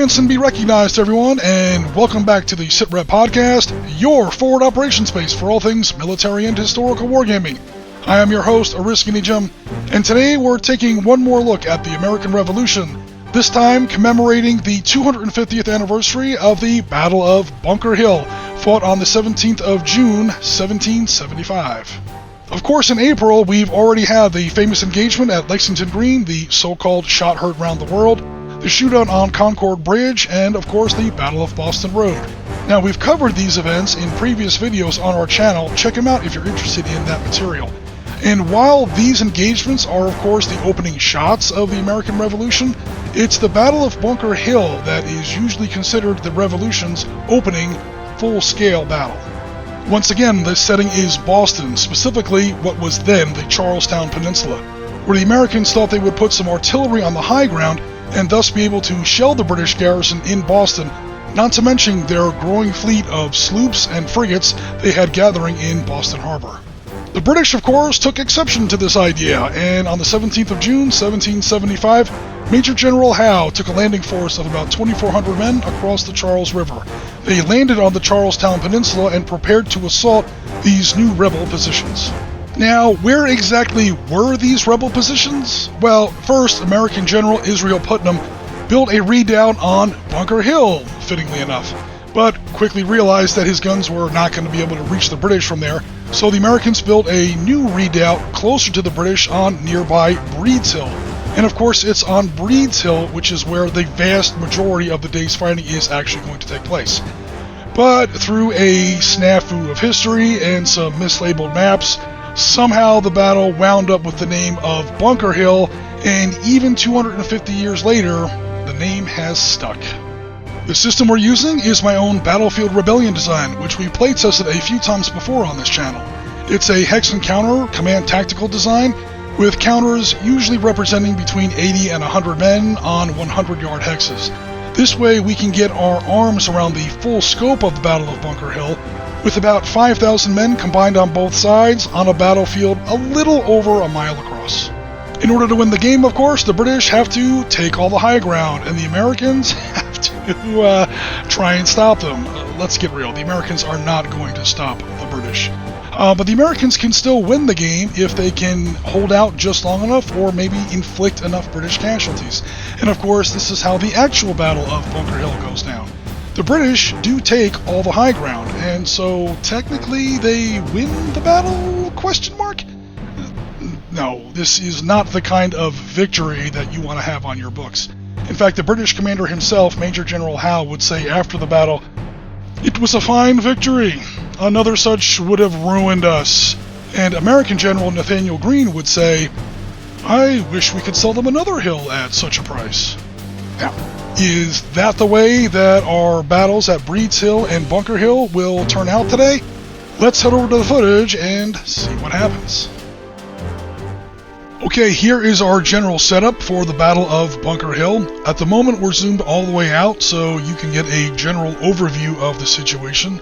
advance and be recognized, everyone, and welcome back to the Sitrep podcast, your forward operations space for all things military and historical wargaming. I am your host, Jim, and today we're taking one more look at the American Revolution, this time commemorating the 250th anniversary of the Battle of Bunker Hill, fought on the 17th of June, 1775. Of course, in April, we've already had the famous engagement at Lexington Green, the so-called shot heard round the world, the shootout on Concord Bridge, and of course the Battle of Boston Road. Now, we've covered these events in previous videos on our channel. Check them out if you're interested in that material. And while these engagements are of course the opening shots of the American Revolution, it's the Battle of Bunker Hill that is usually considered the Revolution's opening full-scale battle. Once again, the setting is Boston, specifically what was then the Charlestown Peninsula, where the Americans thought they would put some artillery on the high ground and thus be able to shell the British garrison in Boston, not to mention their growing fleet of sloops and frigates they had gathering in Boston Harbor. The British, of course, took exception to this idea, and on the 17th of June, 1775, Major General Howe took a landing force of about 2,400 men across the Charles River. They landed on the Charlestown Peninsula and prepared to assault these new rebel positions. Now, where exactly were these rebel positions? Well, first, American General Israel Putnam built a redoubt on Bunker Hill, fittingly enough, but quickly realized that his guns were not going to be able to reach the British from there, so the Americans built a new redoubt closer to the British on nearby Breed's Hill. And of course, it's on Breed's Hill, which is where the vast majority of the day's fighting is actually going to take place. But through a snafu of history and some mislabeled maps, somehow the battle wound up with the name of Bunker Hill, and even 250 years later, the name has stuck. The system we're using is my own Battlefield Rebellion design, which we play tested a few times before on this channel. It's a hex and counter command tactical design, with counters usually representing between 80 and 100 men on 100-yard hexes. This way we can get our arms around the full scope of the Battle of Bunker Hill, with about 5,000 men combined on both sides on a battlefield a little over a mile across. In order to win the game, of course, the British have to take all the high ground, and the Americans have to try and stop them. Let's get real, the Americans are not going to stop the British. But the Americans can still win the game if they can hold out just long enough or maybe inflict enough British casualties. And of course, this is how the actual Battle of Bunker Hill goes down. The British do take all the high ground, and so technically they win the battle? Question mark? No, this is not the kind of victory that you want to have on your books. In fact, the British commander himself, Major General Howe, would say after the battle, "It was a fine victory. Another such would have ruined us." And American General Nathaniel Greene would say, "I wish we could sell them another hill at such a price." Now, is that the way that our battles at Breed's Hill and Bunker Hill will turn out today? Let's head over to the footage and see what happens. Okay, here is our general setup for the Battle of Bunker Hill. At the moment we're zoomed all the way out so you can get a general overview of the situation.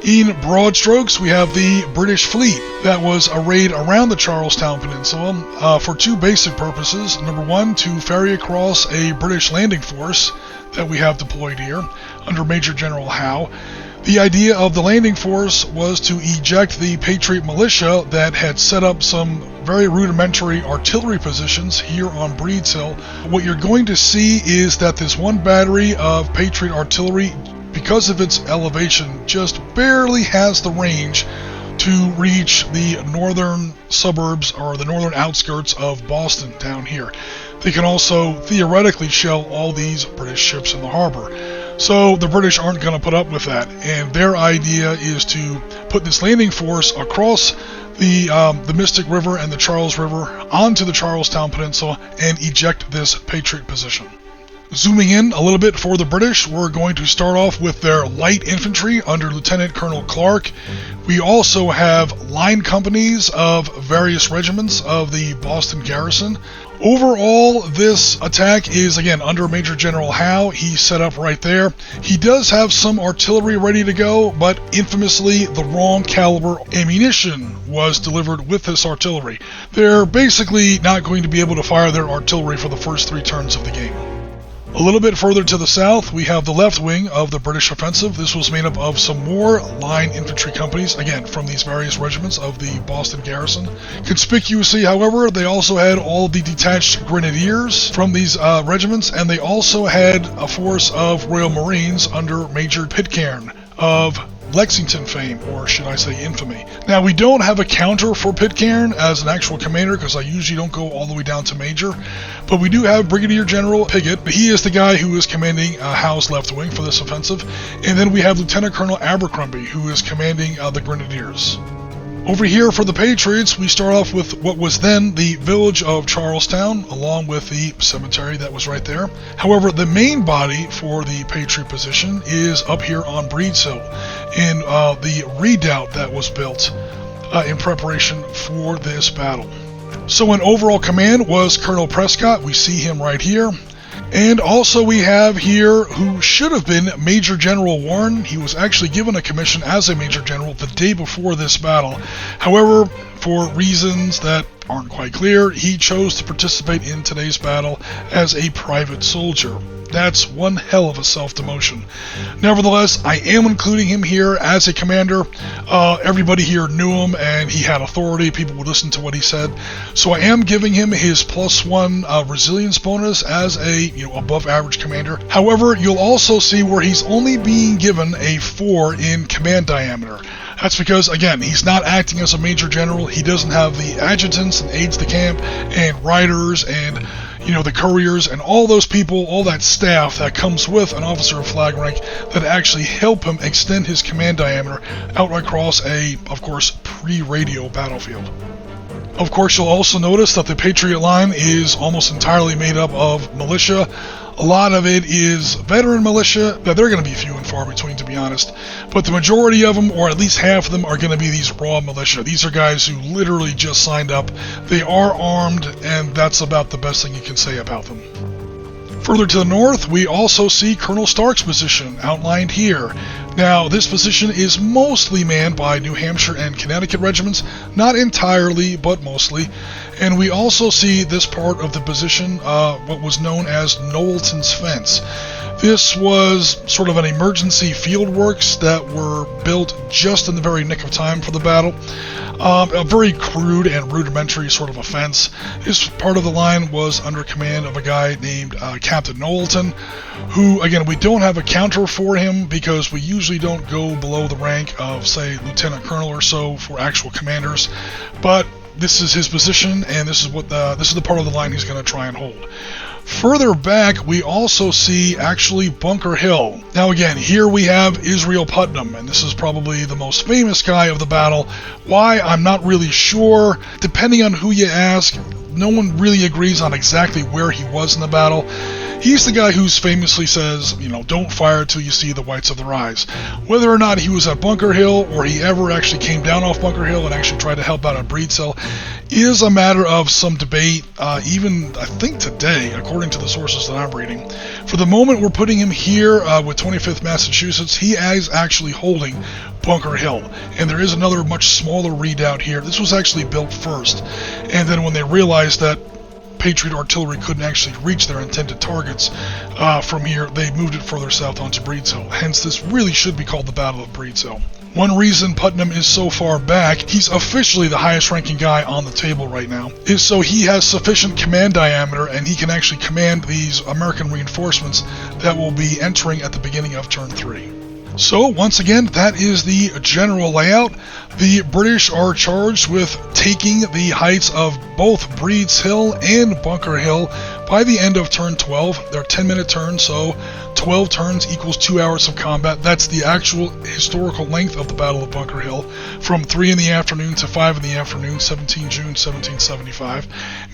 In broad strokes, we have the British fleet that was arrayed around the Charlestown Peninsula for two basic purposes. Number one, to ferry across a British landing force that we have deployed here under Major General Howe. The idea of the landing force was to eject the Patriot militia that had set up some very rudimentary artillery positions here on Breed's Hill. What you're going to see is that this one battery of Patriot artillery, because of its elevation, just barely has the range to reach the northern suburbs or the northern outskirts of Boston down here. They can also theoretically shell all these British ships in the harbor. So the British aren't going to put up with that, and their idea is to put this landing force across the Mystic River and the Charles River onto the Charlestown Peninsula and eject this Patriot position. Zooming in a little bit for the British, we're going to start off with their light infantry under Lieutenant Colonel Clark. We also have line companies of various regiments of the Boston garrison. Overall, this attack is, again, under Major General Howe. He's set up right there. He does have some artillery ready to go, but infamously, the wrong caliber ammunition was delivered with this artillery. They're basically not going to be able to fire their artillery for the first 3 turns of the game. A little bit further to the south, we have the left wing of the British offensive. This was made up of some more line infantry companies, again, from these various regiments of the Boston garrison. Conspicuously, however, they also had all the detached grenadiers from these regiments, and they also had a force of Royal Marines under Major Pitcairn of Lexington fame, or should I say infamy. Now, we don't have a counter for Pitcairn as an actual commander, because I usually don't go all the way down to Major, but we do have Brigadier General Piggott. He is the guy who is commanding Howe's left wing for this offensive, and then we have Lieutenant Colonel Abercrombie, who is commanding the Grenadiers. Over here for the Patriots, we start off with what was then the village of Charlestown, along with the cemetery that was right there. However, the main body for the Patriot position is up here on Breeds Hill, in the redoubt that was built in preparation for this battle. So in overall command was Colonel Prescott. We see him right here. And also we have here who should have been Major General Warren. He was actually given a commission as a Major General the day before this battle. However, for reasons that aren't quite clear, he chose to participate in today's battle as a private soldier. That's one hell of a self-demotion. Nevertheless, I am including him here as a commander. Everybody here knew him, and he had authority. People would listen to what he said. So I am giving him his +1 resilience bonus as a above average commander. However, you'll also see where he's only being given a 4 in command diameter. That's because, again, he's not acting as a major general. He doesn't have the adjutants and aides de camp and riders and the couriers and all those people, all that staff that comes with an officer of flag rank that actually help him extend his command diameter out across a, of course, pre-radio battlefield. Of course, you'll also notice that the Patriot line is almost entirely made up of militia. A lot of it is veteran militia. They're going to be few and far between, to be honest. But the majority of them, or at least half of them, are going to be these raw militia. These are guys who literally just signed up. They are armed, and that's about the best thing you can say about them. Further to the north, we also see Colonel Stark's position outlined here. Now, this position is mostly manned by New Hampshire and Connecticut regiments, not entirely, but mostly. And we also see this part of the position, what was known as Knowlton's Fence. This was sort of an emergency field works that were built just in the very nick of time for the battle. A very crude and rudimentary sort of a fence. This part of the line was under command of a guy named Captain Knowlton, who, again, we don't have a counter for him because we usually don't go below the rank of, say, Lieutenant Colonel or so for actual commanders. But this is his position, and this is the part of the line he's going to try and hold. Further back, we also see actually Bunker Hill. Now again, here we have Israel Putnam, and this is probably the most famous guy of the battle. Why? I'm not really sure. Depending on who you ask, no one really agrees on exactly where he was in the battle. He's the guy who famously says, don't fire till you see the whites of their eyes. Whether or not he was at Bunker Hill or he ever actually came down off Bunker Hill and actually tried to help out at Breeds Hill is a matter of some debate, even I think today, according to the sources that I'm reading. For the moment, we're putting him here with 25th Massachusetts. He is actually holding Bunker Hill, and there is another much smaller redoubt here. This was actually built first, and then when they realized that Patriot artillery couldn't actually reach their intended targets from here, they moved it further south onto Breeds Hill. Hence, this really should be called the Battle of Breeds Hill. One reason Putnam is so far back, he's officially the highest ranking guy on the table right now, is so he has sufficient command diameter and he can actually command these American reinforcements that will be entering at the beginning of turn 3. So, once again, that is the general layout. The British are charged with taking the heights of both Breeds Hill and Bunker Hill by the end of turn 12. They're 10-minute turns, so 12 turns equals 2 hours of combat. That's the actual historical length of the Battle of Bunker Hill, from 3 in the afternoon to 5 in the afternoon, 17 June 1775.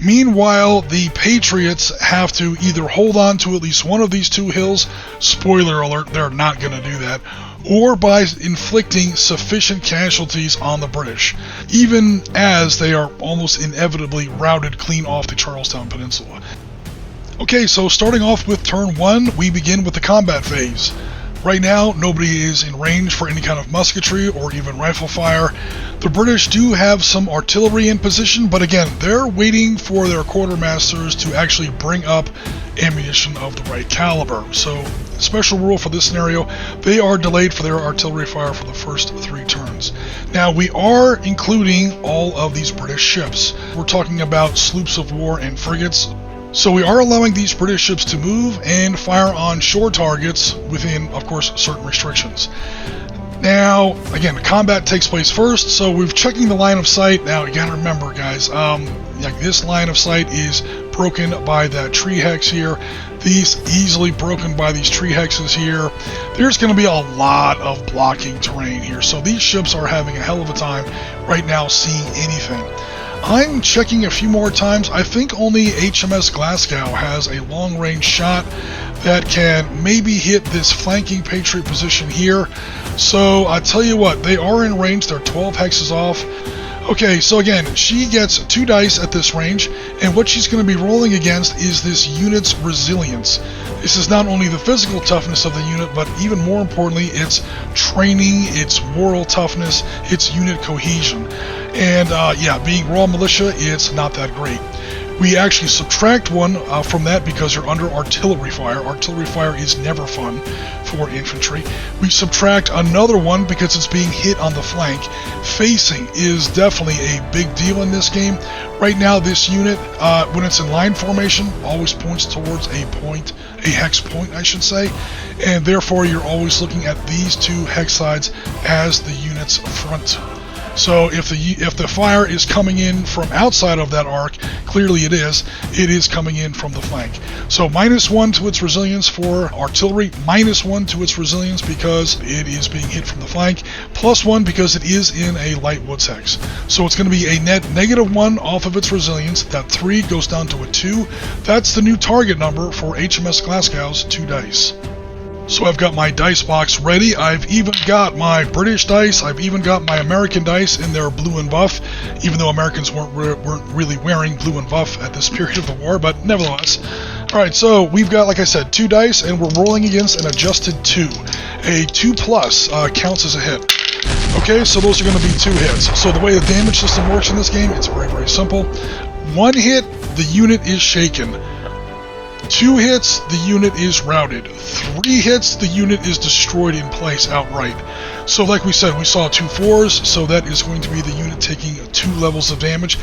Meanwhile, the Patriots have to either hold on to at least one of these two hills, spoiler alert, they're not going to do that, or by inflicting sufficient casualties on the British, even as they are almost inevitably routed clean off the Charlestown Peninsula. Okay, so starting off with turn 1, we begin with the combat phase. Right now, nobody is in range for any kind of musketry or even rifle fire. The British do have some artillery in position, but again, they're waiting for their quartermasters to actually bring up ammunition of the right caliber. So, special rule for this scenario, they are delayed for their artillery fire for the first 3 turns. Now, we are including all of these British ships. We're talking about sloops of war and frigates. So we are allowing these British ships to move and fire on shore targets within, of course, certain restrictions. Now, again, combat takes place first, so we're checking the line of sight. Now, you gotta remember, guys, like this line of sight is broken by that tree hex here. These easily broken by these tree hexes here. There's going to be a lot of blocking terrain here, so these ships are having a hell of a time right now seeing anything. I'm checking a few more times. I think only HMS Glasgow has a long-range shot that can maybe hit this flanking Patriot position here. So I tell you what, they are in range. They're 12 hexes off. Okay, so again, she gets 2 dice at this range, and what she's going to be rolling against is this unit's resilience. This is not only the physical toughness of the unit, but even more importantly, its training, its moral toughness, its unit cohesion. And yeah, being raw militia, it's not that great. We actually subtract 1 from that because you're under artillery fire. Artillery fire is never fun for infantry. We subtract another 1 because it's being hit on the flank. Facing is definitely a big deal in this game. Right now, this unit, when it's in line formation, always points towards a hex point, I should say, and therefore you're always looking at these 2 hex sides as the unit's front. So if the fire is coming in from outside of that arc, clearly it is coming in from the flank. So -1 to its resilience for artillery, -1 to its resilience because it is being hit from the flank, +1 because it is in a light woods hex. So it's going to be a net -1 off of its resilience. That 3 goes down to a 2. That's the new target number for HMS Glasgow's 2 dice. So I've got my dice box ready. I've even got my British dice. I've even got my American dice in their blue and buff, even though Americans weren't really wearing blue and buff at this period of the war, but nevertheless. Alright, so we've got, like I said, 2 dice, and we're rolling against an adjusted 2. A 2+ counts as a hit. Okay, so those are going to be 2 hits. So the way the damage system works in this game, it's very, very simple. 1 hit, the unit is shaken. 2 hits, the unit is routed. 3 hits, the unit is destroyed in place outright. So like we said, we saw 2 4s, so that is going to be the unit taking 2 levels of damage.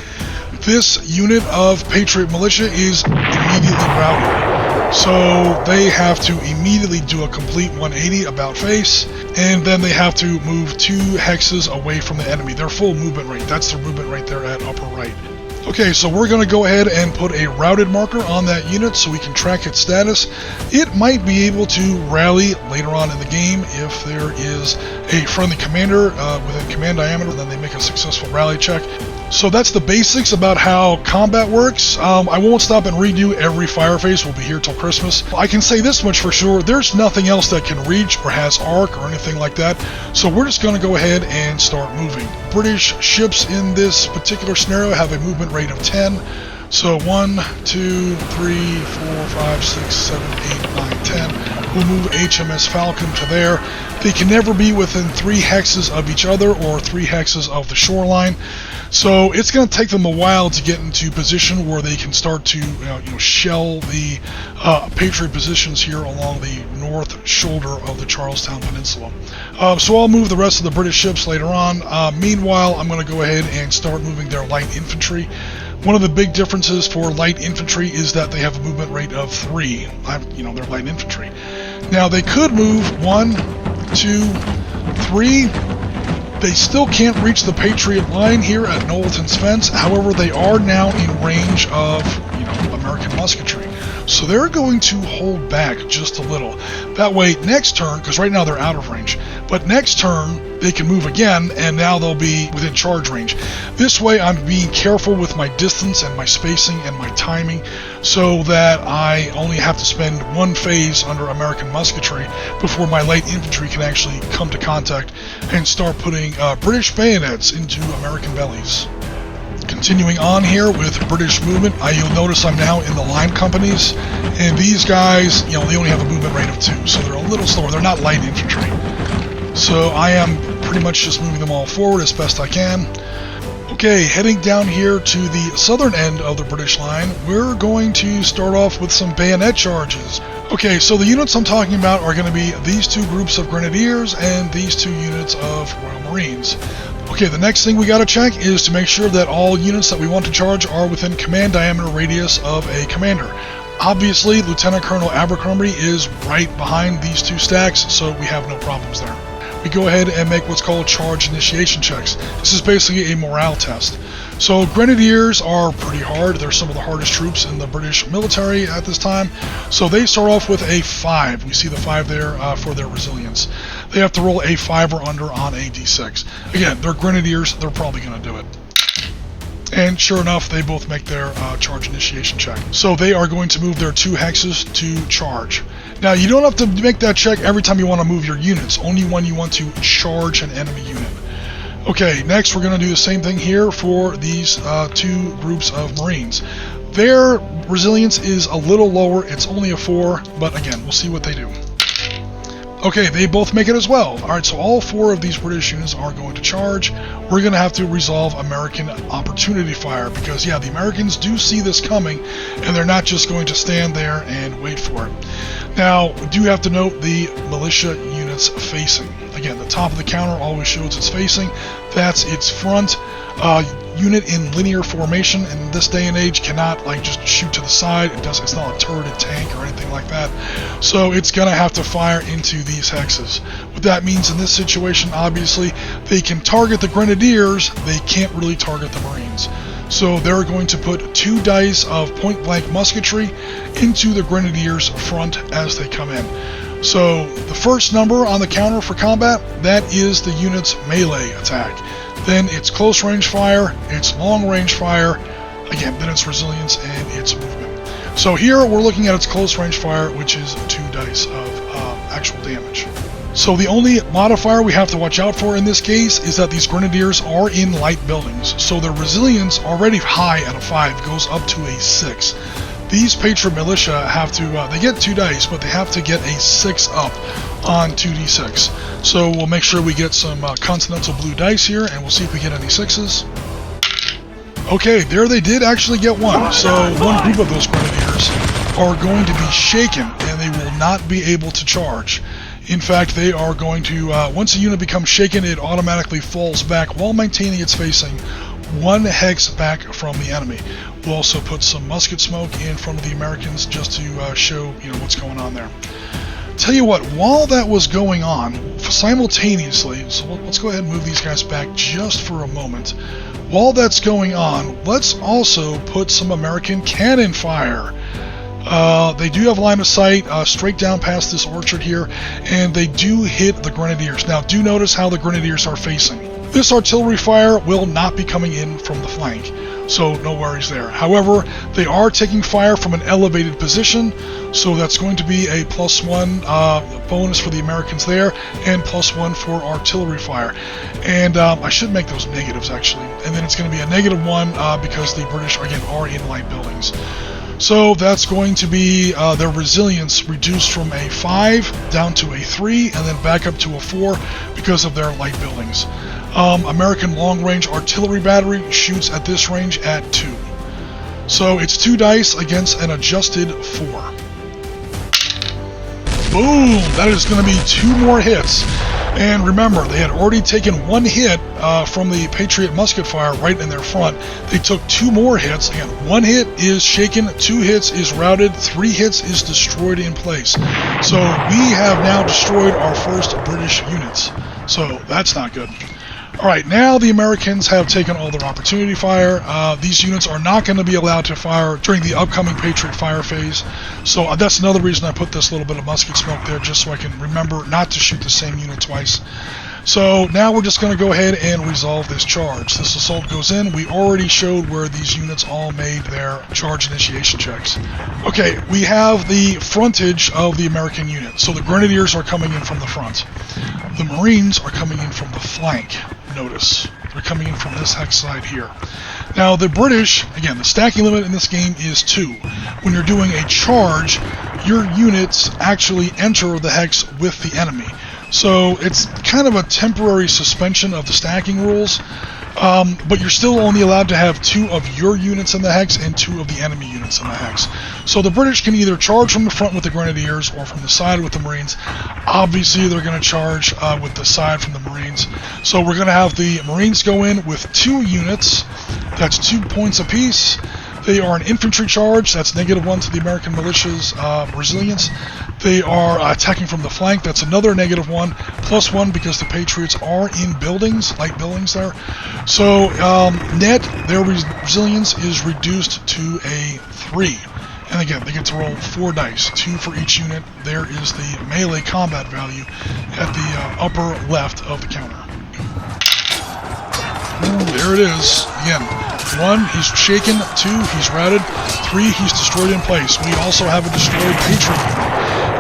This unit of Patriot Militia is immediately routed. So they have to immediately do a complete 180 about face, and then they have to move 2 hexes away from the enemy. Their full movement rate, that's their movement right there at upper right. Okay, so we're going to go ahead and put a routed marker on that unit so we can track its status. It might be able to rally later on in the game if there is a friendly commander within command diameter, and then they make a successful rally check. So that's the basics about how combat works. I won't stop and redo every fire phase. We'll be here till Christmas. I can say this much for sure. There's nothing else that can reach or has arc or anything like that. So we're just going to go ahead and start moving. British ships in this particular scenario have a movement rate of 10. So 1, 2, 3, 4, 5, 6, 7, 8, 9, 10. We'll move HMS Falcon to there. They can never be within 3 hexes of each other or 3 hexes of the shoreline. So it's going to take them a while to get into position where they can start to shell the Patriot positions here along the north shoulder of the Charlestown Peninsula. So I'll move the rest of the British ships later on. Meanwhile, I'm going to go ahead and start moving their light infantry. One of the big differences for light infantry is that they have a movement rate of 3. They're light infantry. Now they could move 1, 2, 3. They still can't reach the Patriot line here at Knowlton's Fence. However, they are now in range of, American musketry. So they're going to hold back just a little. That way, next turn, because right now they're out of range, but next turn they can move again, and now they'll be within charge range. This way, I'm being careful with my distance and my spacing and my timing, so that I only have to spend 1 phase under American musketry before my light infantry can actually come to contact and start putting British bayonets into American bellies. Continuing on here with British movement, you'll notice I'm now in the line companies, and these guys, they only have a movement rate of 2, so they're a little slower. They're not light infantry. So I am pretty much just moving them all forward as best I can. Okay, heading down here to the southern end of the British line, we're going to start off with some bayonet charges. Okay, so the units I'm talking about are going to be these 2 groups of Grenadiers and these 2 units of Royal Marines. Okay, the next thing we got to check is to make sure that all units that we want to charge are within command diameter radius of a commander. Obviously, Lieutenant Colonel Abercrombie is right behind these 2 stacks, so we have no problems there. We go ahead and make what's called charge initiation checks. This is basically a morale test. So Grenadiers are pretty hard. They're some of the hardest troops in the British military at this time. So they start off with a 5. We see the 5 there for their resilience. They have to roll a 5 or under on a d6. Again, they're Grenadiers. They're probably going to do it. And sure enough, they both make their charge initiation check. So they are going to move their 2 hexes to charge. Now, you don't have to make that check every time you want to move your units, only when you want to charge an enemy unit. Okay, next we're going to do the same thing here for these 2 groups of Marines. Their resilience is a little lower, it's only a 4, but again, we'll see what they do. Okay, they both make it as well. Alright, so all 4 of these British units are going to charge. We're going to have to resolve American opportunity fire because, yeah, the Americans do see this coming, and they're not just going to stand there and wait for it. Now, we do have to note the militia units facing. Again, the top of the counter always shows its facing. That's its front. Unit in linear formation in this day and age cannot just shoot to the side. It's not a turreted tank or anything like that. So it's going to have to fire into these hexes. What that means in this situation, obviously, they can target the Grenadiers, they can't really target the Marines. So they're going to put 2 dice of point-blank musketry into the Grenadiers' front as they come in. So the first number on the counter for combat, that is the unit's melee attack. Then it's close range fire, it's long range fire, again, then it's resilience and it's movement. So here we're looking at its close range fire, which is 2 dice of actual damage. So the only modifier we have to watch out for in this case is that these Grenadiers are in light buildings, so their resilience, already high at a 5, goes up to a 6. These Patriot Militia have to, they get 2 dice, but they have to get a 6 up on 2d6. So we'll make sure we get some continental blue dice here, and we'll see if we get any 6s. Okay, there they did actually get 1. So one group of those Grenadiers are going to be shaken, and they will not be able to charge. In fact, they are going to, once a unit becomes shaken, it automatically falls back while maintaining its facing 1 hex back from the enemy. We'll also put some musket smoke in front of the Americans just to show what's going on there. Tell you what, while that was going on, simultaneously, so let's go ahead and move these guys back just for a moment. While that's going on, let's also put some American cannon fire. They do have line of sight straight down past this orchard here, and they do hit the Grenadiers. Now, do notice how the Grenadiers are facing. This artillery fire will not be coming in from the flank, so no worries there. However, they are taking fire from an elevated position, so that's going to be a +1 bonus for the Americans there, and +1 for artillery fire. And I should make those negatives, actually. And then it's going to be a -1 because the British, again, are in light buildings. So that's going to be their resilience reduced from a 5 down to a 3, and then back up to a 4 because of their light buildings. American long-range artillery battery shoots at this range at 2. So it's 2 dice against an adjusted 4. Boom! That is going to be 2 more hits. And remember, they had already taken 1 hit from the Patriot musket fire right in their front. They took 2 more hits. Again, 1 hit is shaken, 2 hits is routed, 3 hits is destroyed in place. So we have now destroyed our first British units. So that's not good. Alright, now the Americans have taken all their opportunity fire. These units are not going to be allowed to fire during the upcoming Patriot fire phase. So that's another reason I put this little bit of musket smoke there, just so I can remember not to shoot the same unit twice. So now we're just going to go ahead and resolve this charge. This assault goes in. We already showed where these units all made their charge initiation checks. Okay, we have the frontage of the American unit. So the Grenadiers are coming in from the front. The Marines are coming in from the flank. Notice, they're coming in from this hex side here. Now the British, again, the stacking limit in this game is 2. When you're doing a charge, your units actually enter the hex with the enemy. So it's kind of a temporary suspension of the stacking rules, but you're still only allowed to have 2 of your units in the hex and 2 of the enemy units in the hex. So the British can either charge from the front with the Grenadiers or from the side with the Marines. Obviously they're going to charge with the side from the Marines. So we're going to have the Marines go in with 2 units. That's 2 points apiece. They are an infantry charge. That's -1 to the American militia's resilience. They are attacking from the flank. That's another -1, +1 because the Patriots are in buildings, light buildings there. So net, their resilience is reduced to a 3. And again, they get to roll 4 dice, 2 for each unit. There is the melee combat value at the upper left of the counter. Ooh, there it is. Again, 1, he's shaken. 2, he's routed. 3, he's destroyed in place. We also have a destroyed Patriot unit.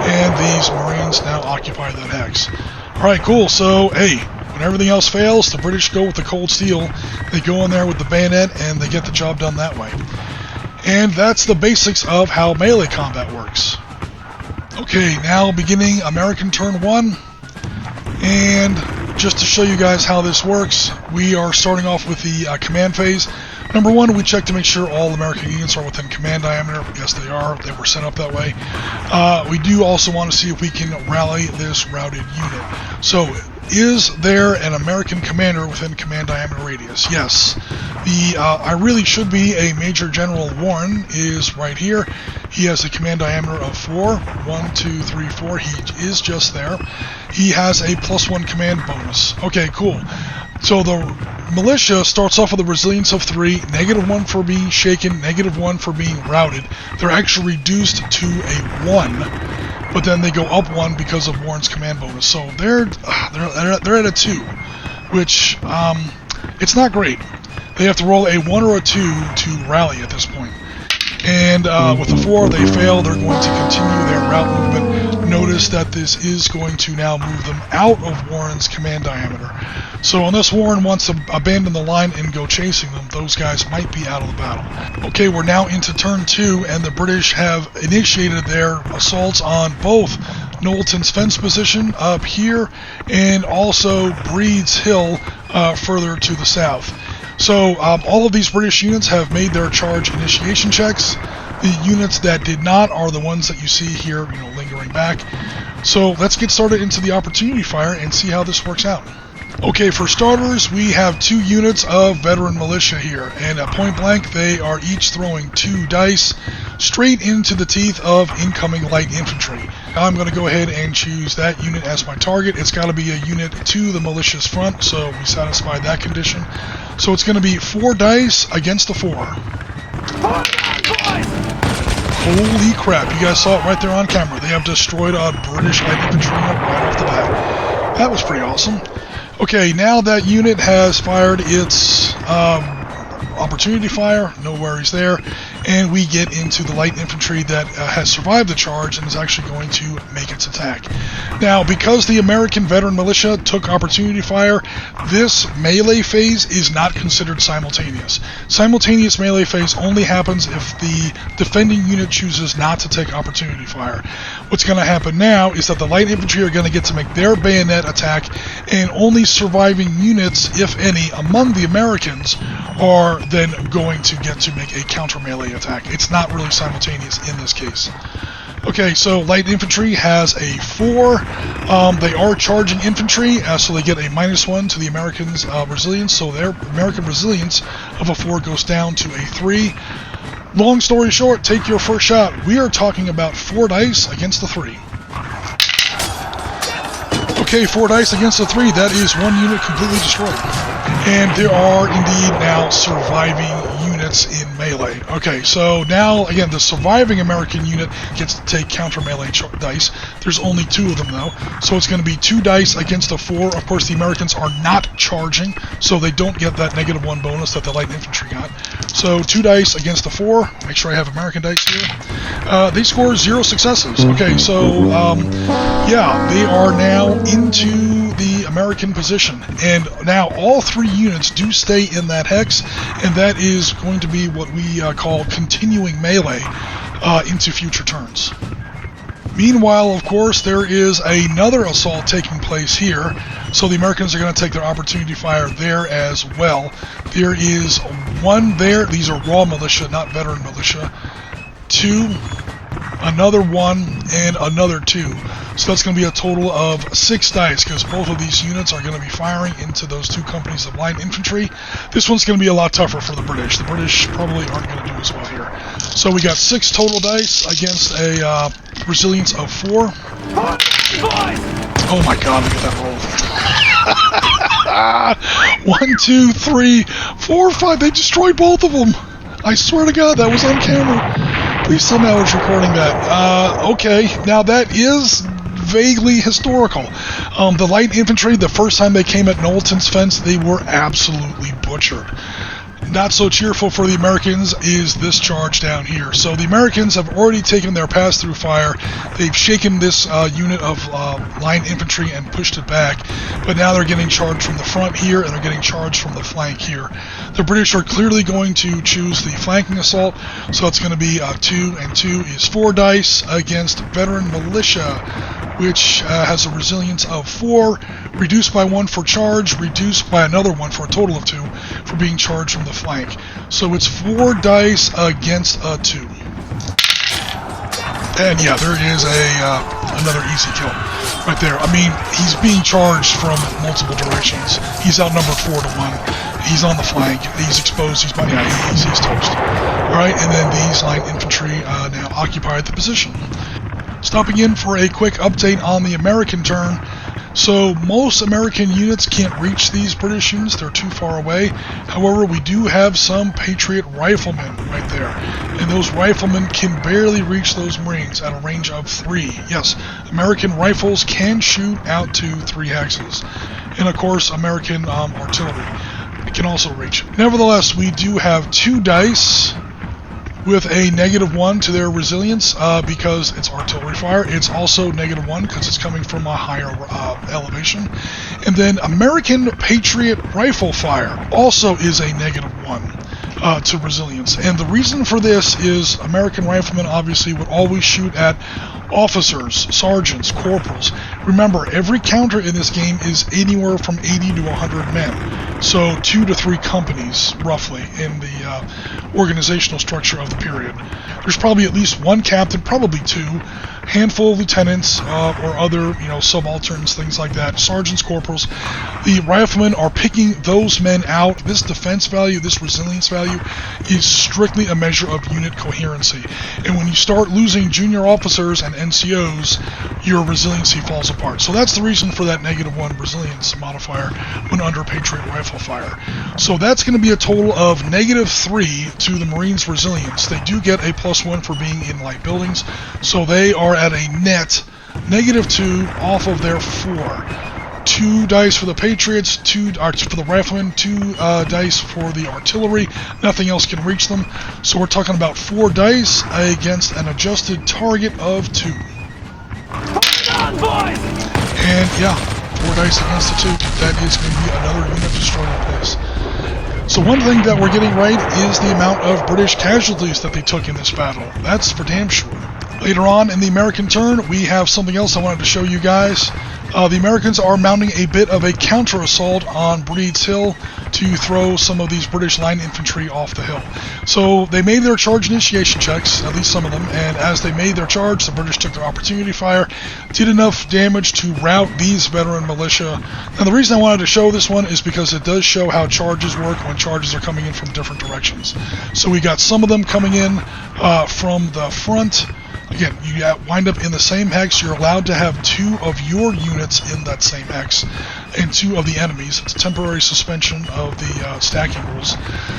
And these Marines now occupy that hex. Alright, cool. So, hey, when everything else fails, the British go with the cold steel. They go in there with the bayonet, and they get the job done that way. And that's the basics of how melee combat works. Okay, now beginning American turn 1. And just to show you guys how this works, we are starting off with the command phase. Number 1, we check to make sure all American units are within command diameter. Yes, they are. They were set up that way. We do also want to see if we can rally this routed unit. So, is there an American commander within command diameter radius? Yes. I really should be a Major General Warren is right here. He has a command diameter of 4. 1, 2, 3, 4. He is just there. He has a +1 command bonus. Okay, cool. So the militia starts off with a resilience of 3, -1 for being shaken, -1 for being routed. They're actually reduced to a 1, but then they go up 1 because of Warren's command bonus. So they're at a 2, which it's not great. They have to roll a 1 or a 2 to rally at this point. And with a 4, they fail. They're going to continue their route movement. Notice that this is going to now move them out of Warren's command diameter. So unless Warren wants to abandon the line and go chasing them, those guys might be out of the battle. Okay, we're now into turn 2, and the British have initiated their assaults on both Knowlton's fence position up here and also Breed's Hill further to the south. So all of these British units have made their charge initiation checks. The units that did not are the ones that you see here, lingering back. So let's get started into the opportunity fire and see how this works out. Okay, for starters, we have 2 units of veteran militia here, and at point blank, they are each throwing 2 dice straight into the teeth of incoming light infantry. I'm going to go ahead and choose that unit as my target. It's got to be a unit to the militia's front, so we satisfied that condition. So it's going to be 4 dice against the 4. Holy crap, you guys saw it right there on camera. They have destroyed a British light infantry unit right off the bat. That was pretty awesome. Okay, now that unit has fired its opportunity fire, no worries there, and we get into the light infantry that has survived the charge and is actually going to make its attack. Now, because the American veteran militia took opportunity fire, this melee phase is not considered simultaneous. Simultaneous melee phase only happens if the defending unit chooses not to take opportunity fire. What's going to happen now is that the light infantry are going to get to make their bayonet attack, and only surviving units, if any, among the Americans are then going to get to make a counter melee attack. It's not really simultaneous in this case. Okay, so light infantry has a 4. They are charging infantry, so they get a -1 to the Americans' resilience, so their American resilience of a 4 goes down to a 3. Long story short, take your first shot. We are talking about 4 dice against the 3. Okay, 4 dice against the 3. That is 1 unit completely destroyed. And there are indeed now surviving units units in melee. Okay, so now, again, the surviving American unit gets to take counter melee dice. There's only 2 of them, though, so it's going to be 2 dice against a 4. Of course, the Americans are not charging, so they don't get that -1 bonus that the light infantry got. So 2 dice against a 4. Make sure I have American dice here. They score 0 successes. Okay, so, yeah, they are now into the American position, and now all 3 units do stay in that hex, and that is going to be what we call continuing melee into future turns. Meanwhile, of course, there is another assault taking place here, so the Americans are going to take their opportunity fire there as well. There is 1 there. These are raw militia, not veteran militia. 2, another 1, and another 2. So that's going to be a total of 6 dice, because both of these units are going to be firing into those 2 companies of line infantry. This one's going to be a lot tougher for the British. The British probably aren't going to do as well here. So we got 6 total dice against a resilience of 4. Oh my god, look at that roll. 1, 2, 3, 4, 5. They destroyed both of them. I swear to God, that was on camera. Please tell me I was recording that. Okay, now that is vaguely historical. The light infantry, the first time they came at Knowlton's Fence, they were absolutely butchered. Not so cheerful for the Americans is this charge down here. So the Americans have already taken their pass-through fire. They've shaken this unit of line infantry and pushed it back. But now they're getting charged from the front here, and they're getting charged from the flank here. The British are clearly going to choose the flanking assault. So it's going to be 2 and 2 is 4 dice against veteran militia, which has a resilience of 4, reduced by 1 for charge, reduced by another 1 for a total of 2 for being charged from the flank. So it's 4 dice against a 2. And yeah, there is another easy kill right there. I mean, he's being charged from multiple directions. He's outnumbered 4 to 1. He's on the flank. He's exposed. He's toast. All right, and then these line infantry now occupy the position. Stopping in for a quick update on the American turn. So most American units can't reach these British units, they're too far away. However, we do have some Patriot riflemen right there. And those riflemen can barely reach those Marines at a range of 3. Yes, American rifles can shoot out to 3 hexes. And of course, American artillery can also reach. Nevertheless, we do have 2 dice with a -1 to their resilience because it's artillery fire. It's also -1 because it's coming from a higher elevation. And then American Patriot rifle fire also is a -1 to resilience. And the reason for this is American riflemen obviously would always shoot at officers, sergeants, corporals. Remember, every counter in this game is anywhere from 80 to 100 men. So 2 to 3 companies, roughly, in the organizational structure of the period. There's probably at least 1 captain, probably 2, handful of lieutenants or other, subalterns, things like that, sergeants, corporals. The riflemen are picking those men out. This defense value, this resilience value, is strictly a measure of unit coherency. And when you start losing junior officers and NCOs, your resiliency falls apart. So that's the reason for that -1 resilience modifier when under Patriot rifle fire. So that's going to be a total of -3 to the Marines' resilience. They do get a +1 for being in light buildings, so they are at a net -2 off of their 4. 2 dice for the Patriots, 2 for the riflemen, 2 dice for the artillery. Nothing else can reach them. So we're talking about 4 dice against an adjusted target of 2. And yeah, 4 dice against the 2. That is going to be another unit destroyed in place. So one thing that we're getting right is the amount of British casualties that they took in this battle. That's for damn sure. Later on in the American turn, we have something else I wanted to show you guys. The Americans are mounting a bit of a counter-assault on Breed's Hill to throw some of these British line infantry off the hill. So they made their charge initiation checks, at least some of them, and as they made their charge, the British took their opportunity fire, did enough damage to rout these veteran militia. Now the reason I wanted to show this one is because it does show how charges work when charges are coming in from different directions. So we got some of them coming in from the front, some of them coming in from the back, and then we got some of them coming in from the rear. So Again, you wind up in the same hex. You're allowed to have 2 of your units in that same hex and 2 of the enemies. It's a temporary suspension of the stacking rules.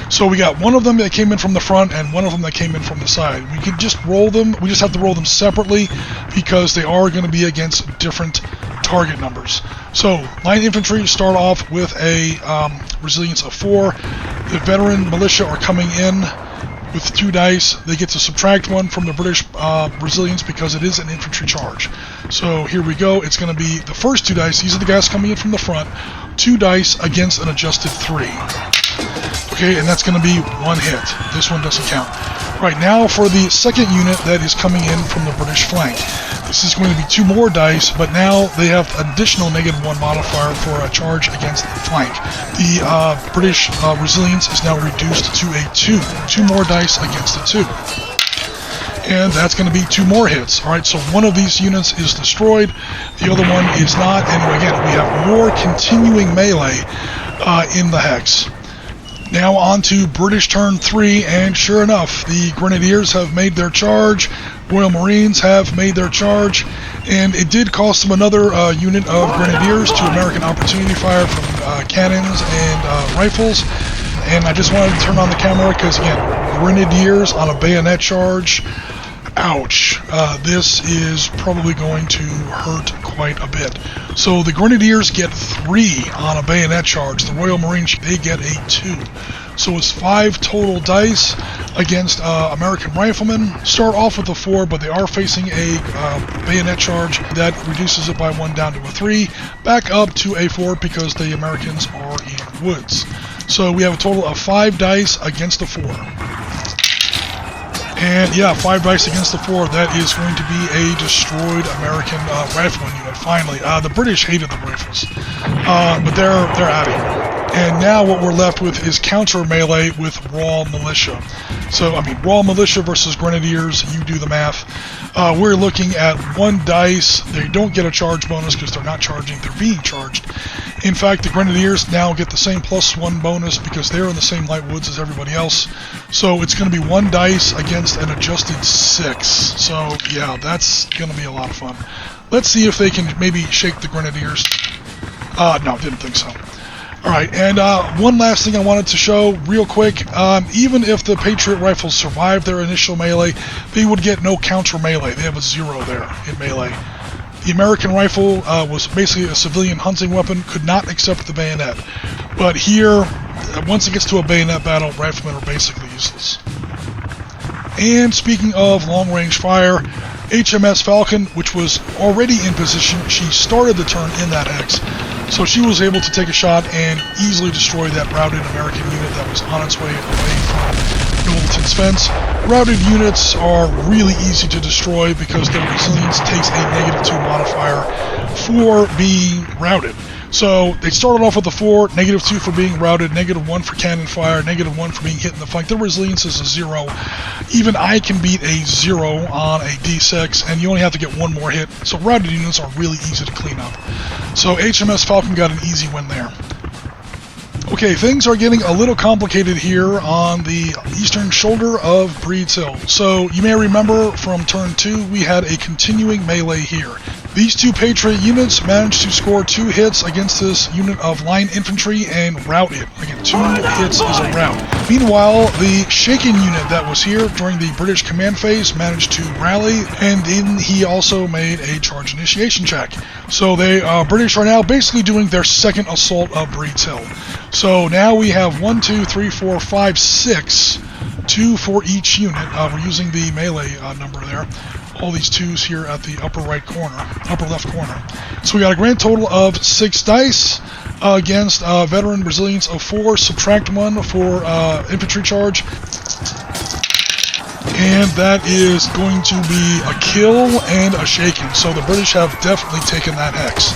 So we got one of them that came in from the front and one of them that came in from the side. We could just roll them. We just have to roll them separately because they are going to be against different target numbers. So line infantry start off with a resilience of 4. The veteran militia are coming in with 2 dice. They get to subtract 1 from the British resilience because it is an infantry charge. So here we go. It's going to be the first 2 dice. These are the guys coming in from the front. 2 dice against an adjusted 3. Okay, and that's going to be 1 hit. This one doesn't count. Right now for the second unit that is coming in from the British flank. This is going to be 2 more dice, but now they have additional -1 modifier for a charge against the flank. The British resilience is now reduced to a 2. 2 more dice against a 2. And that's going to be 2 more hits. Alright, so one of these units is destroyed, the other one is not, and again, we have more continuing melee in the hex. Now on to British turn 3, and sure enough, the Grenadiers have made their charge, Royal Marines have made their charge, and it did cost them another unit of Grenadiers to American opportunity fire from cannons and rifles. And I just wanted to turn on the camera because, again, Grenadiers on a bayonet charge, ouch, this is probably going to hurt quite a bit. So the Grenadiers get 3 on a bayonet charge. The Royal Marines, they get a 2. So it's 5 total dice against American riflemen. Start off with a 4, but they are facing a bayonet charge that reduces it by 1 down to a 3. Back up to a 4 because the Americans are in woods. So we have a total of 5 dice against a 4. And yeah, 5 dice against the 4. That is going to be a destroyed American rifleman unit. Finally, the British hated the rifles, but they're out of here. And now what we're left with is counter melee with raw militia. So I mean, raw militia versus Grenadiers. You do the math. We're looking at 1 dice. They don't get a charge bonus because they're not charging; they're being charged. In fact, the Grenadiers now get the same +1 bonus because they're in the same light woods as everybody else. So it's going to be 1 dice against an adjusted 6. So yeah, that's going to be a lot of fun. Let's see if they can maybe shake the Grenadiers. No, didn't think so. Alright, and one last thing I wanted to show real quick. Even if the Patriot rifles survive their initial melee, they would get no counter melee. They have a 0 there in melee. The American rifle was basically a civilian hunting weapon, could not accept the bayonet. But here, once it gets to a bayonet battle, riflemen are basically useless. And speaking of long-range fire, HMS Falcon, which was already in position, she started the turn in that hex. So she was able to take a shot and easily destroy that routed American unit that was on its way away from Nobleton's fence. Routed units are really easy to destroy because their resilience takes a -2 modifier for being routed. So they started off with a 4, -2 for being routed, -1 for cannon fire, -1 for being hit in the flank. Their resilience is a 0. Even I can beat a 0 on a D6, and you only have to get 1 more hit. So routed units are really easy to clean up. So HMS Falcon got an easy win there. Okay, things are getting a little complicated here on the eastern shoulder of Breed's Hill. So you may remember from turn 2, we had a continuing melee here. These 2 Patriot units managed to score 2 hits against this unit of line infantry and rout it. Again, 2 hits is a rout. Meanwhile, the Shaken unit that was here during the British command phase managed to rally, and then he also made a charge initiation check. So the British are now basically doing their second assault of Breed's Hill. So now we have 1, 2, 3, 4, 5, 6, 2 for each unit. We're using the melee number there. All these 2s here at the upper left corner. So we got a grand total of 6 dice against veteran resilience of 4. Subtract 1 for infantry charge. And that is going to be a kill and a shaken. So the British have definitely taken that hex.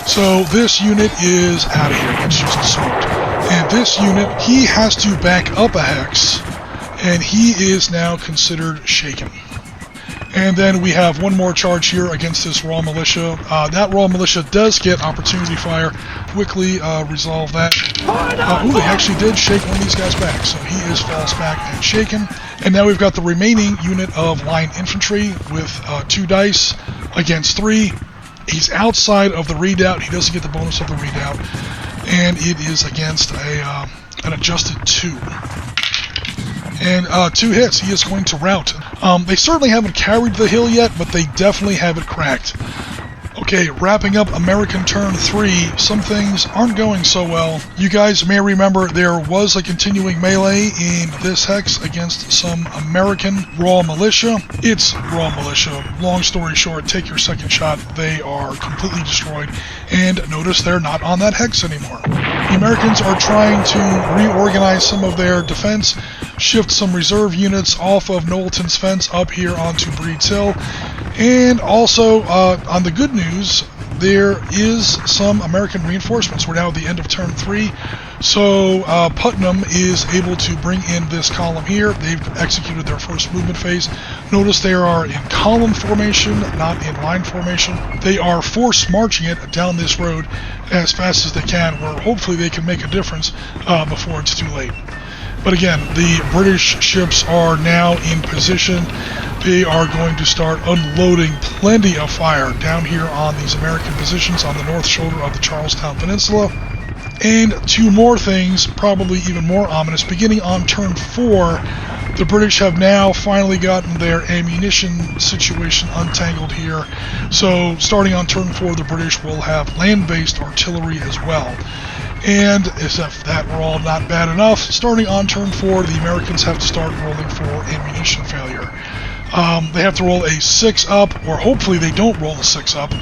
So this unit is out of here. It's just smoked. And this unit, he has to back up a hex, and he is now considered shaken. And then we have one more charge here against this raw militia. That raw militia does get opportunity fire. Quickly resolve that. They actually did shake one of these guys back, so he is falls back and shaken. And now we've got the remaining unit of line infantry with 2 dice against 3. He's outside of the redoubt. He doesn't get the bonus of the redoubt. And it is against an adjusted 2. And 2 hits, he is going to rout. They certainly haven't carried the hill yet, but they definitely have it cracked. Okay, wrapping up American turn 3, some things aren't going so well. You guys may remember there was a continuing melee in this hex against some American raw militia. It's raw militia. Long story short, take your second shot. They are completely destroyed. And notice they're not on that hex anymore. The Americans are trying to reorganize some of their defense, shift some reserve units off of Knowlton's fence up here onto Breed's Hill. And also, on the good news, there is some American reinforcements. We're now at the end of turn 3, so Putnam is able to bring in this column here. They've executed their first movement phase. Notice they are in column formation, not in line formation. They are force marching it down this road as fast as they can, where hopefully they can make a difference before it's too late. But again, the British ships are now in position. They are going to start unloading plenty of fire down here on these American positions on the north shoulder of the Charlestown Peninsula. And 2 more things, probably even more ominous. Beginning on turn 4, the British have now finally gotten their ammunition situation untangled here. So starting on turn 4, the British will have land-based artillery as well. And as if that were all not bad enough, starting on turn 4, the Americans have to start rolling for ammunition failure. They have to roll a 6 up, or hopefully they don't roll a 6 up.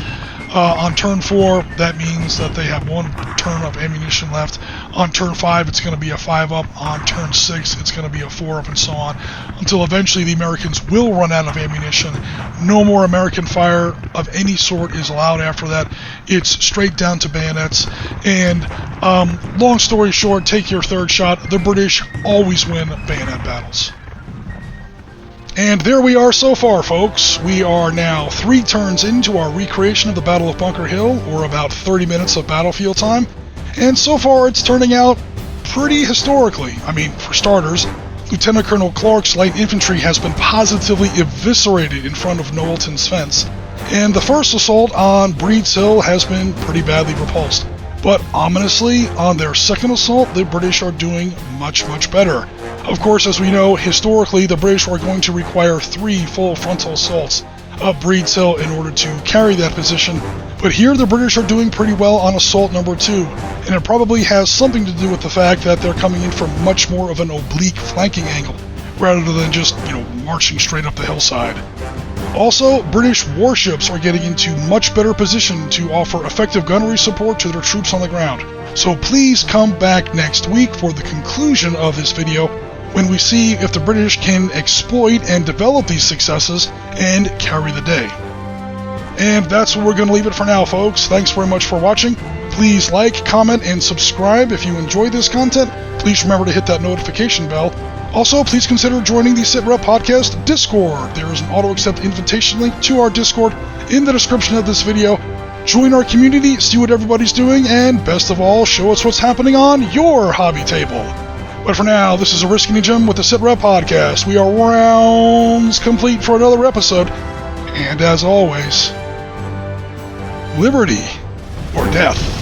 On turn 4, that means that they have 1 turn of ammunition left. On turn 5, it's going to be a 5 up. On turn 6, it's going to be a 4 up, and so on, until eventually the Americans will run out of ammunition. No more American fire of any sort is allowed after that. It's straight down to bayonets. And long story short, take your third shot. The British always win bayonet battles. And there we are so far, folks. We are now 3 turns into our recreation of the Battle of Bunker Hill, or about 30 minutes of battlefield time. And so far it's turning out pretty historically. I mean, for starters, Lieutenant Colonel Clark's light infantry has been positively eviscerated in front of Knowlton's fence. And the first assault on Breed's Hill has been pretty badly repulsed. But ominously, on their second assault, the British are doing much, much better. Of course, as we know, historically, the British are going to require 3 full frontal assaults of Breed's Hill in order to carry that position. But here, the British are doing pretty well on assault number 2, and it probably has something to do with the fact that they're coming in from much more of an oblique flanking angle, rather than just, marching straight up the hillside. Also, British warships are getting into much better position to offer effective gunnery support to their troops on the ground. So please come back next week for the conclusion of this video, when we see if the British can exploit and develop these successes and carry the day. And that's where we're going to leave it for now, folks. Thanks very much for watching. Please like, comment, and subscribe if you enjoyed this content. Please remember to hit that notification bell. Also, please consider joining the Sitrep Podcast Discord. There is an auto-accept invitation link to our Discord in the description of this video. Join our community, see what everybody's doing, and best of all, show us what's happening on your hobby table. But for now, this is Risky Jim with the Sitrep Podcast. We are rounds complete for another episode. And as always, liberty or death.